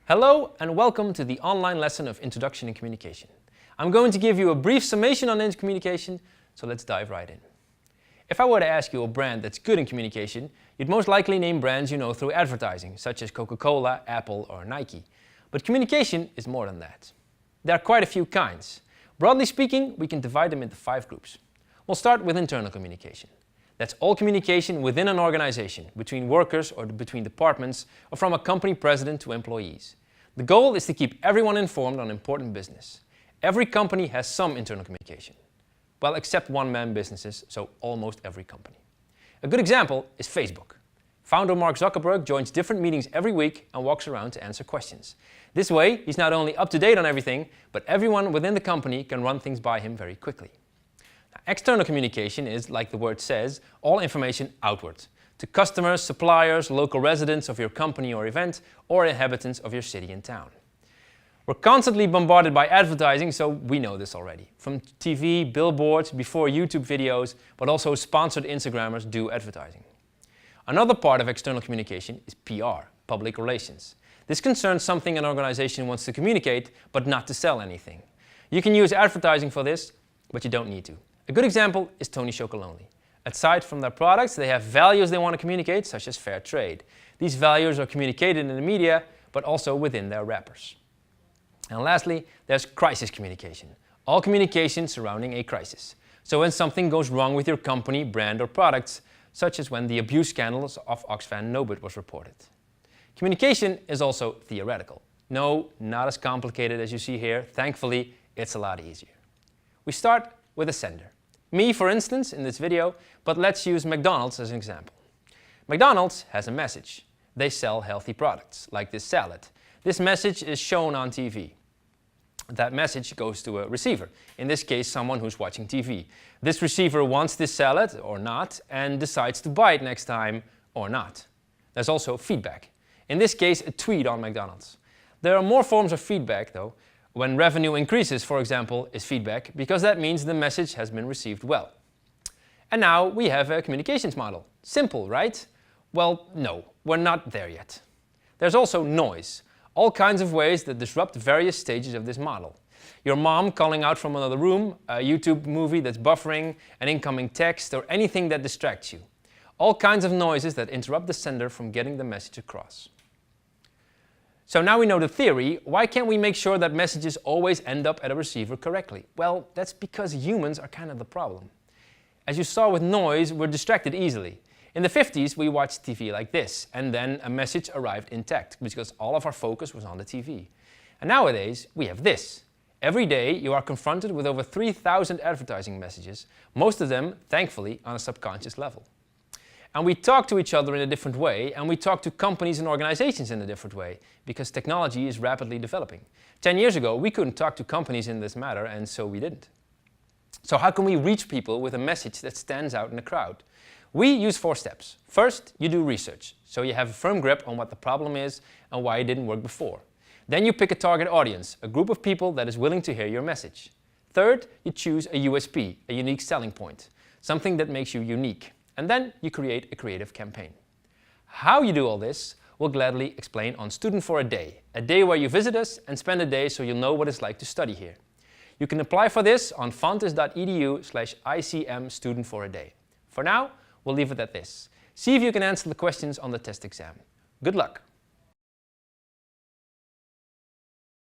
Hello and welcome to the online lesson of Introduction in Communication. I'm going to give you a brief summation on communication, so let's dive right in. If I were to ask you a brand that's good in communication, you'd most likely name brands you know through advertising, such as Coca-Cola, Apple or Nike. But communication is more than that. There are quite a few kinds. Broadly speaking, we can divide them into 5 groups. We'll start with internal communication. That's all communication within an organization, between workers or between departments, or from a company president to employees. The goal is to keep everyone informed on important business. Every company has some internal communication. Well, except one-man businesses, so almost every company. A good example is Facebook. Founder Mark Zuckerberg joins different meetings every week and walks around to answer questions. This way, he's not only up to date on everything, but everyone within the company can run things by him very quickly. Now, external communication is, like the word says, all information outward, to customers, suppliers, local residents of your company or event, or inhabitants of your city and town. We're constantly bombarded by advertising, so we know this already. From TV, billboards, before YouTube videos, but also sponsored Instagrammers do advertising. Another part of external communication is PR, public relations. This concerns something an organization wants to communicate, but not to sell anything. You can use advertising for this, but you don't need to. A good example is Tony Chocolonely. Aside from their products, they have values they want to communicate, such as fair trade. These values are communicated in the media, but also within their wrappers. And lastly, there's crisis communication. All communication surrounding a crisis. So when something goes wrong with your company, brand or products, such as when the abuse scandals of Oxfam Nobel was reported. Communication is also theoretical. No, not as complicated as you see here. Thankfully, it's a lot easier. We start with a sender. Me, for instance, in this video, but let's use McDonald's as an example. McDonald's has a message. They sell healthy products, like this salad. This message is shown on TV. That message goes to a receiver, in this case someone who's watching TV. This receiver wants this salad or not and decides to buy it next time or not. There's also feedback. In this case, a tweet on McDonald's. There are more forms of feedback though. When revenue increases, for example, is feedback because that means the message has been received well. And now we have a communications model. Simple, right? Well, no, we're not there yet. There's also noise. All kinds of ways that disrupt various stages of this model. Your mom calling out from another room, a YouTube movie that's buffering, an incoming text, or anything that distracts you. All kinds of noises that interrupt the sender from getting the message across. So now we know the theory, why can't we make sure that messages always end up at a receiver correctly? Well, that's because humans are kind of the problem. As you saw with noise, we're distracted easily. In the 50s, we watched TV like this, and then a message arrived intact because all of our focus was on the TV. And nowadays, we have this. Every day, you are confronted with over 3,000 advertising messages, most of them, thankfully, on a subconscious level. And we talk to each other in a different way, and we talk to companies and organizations in a different way, because technology is rapidly developing. 10 years ago, we couldn't talk to companies in this matter, and so we didn't. So how can we reach people with a message that stands out in the crowd? We use 4 steps. First, you do research, so you have a firm grip on what the problem is and why it didn't work before. Then you pick a target audience, a group of people that is willing to hear your message. Third, you choose a USP, a unique selling point, something that makes you unique. And then you create a creative campaign. How you do all this, we'll gladly explain on Student for a day where you visit us and spend a day so you'll know what it's like to study here. You can apply for this on fontys.edu/ICM Student for a Day. For now, we'll leave it at this. See if you can answer the questions on the test exam. Good luck!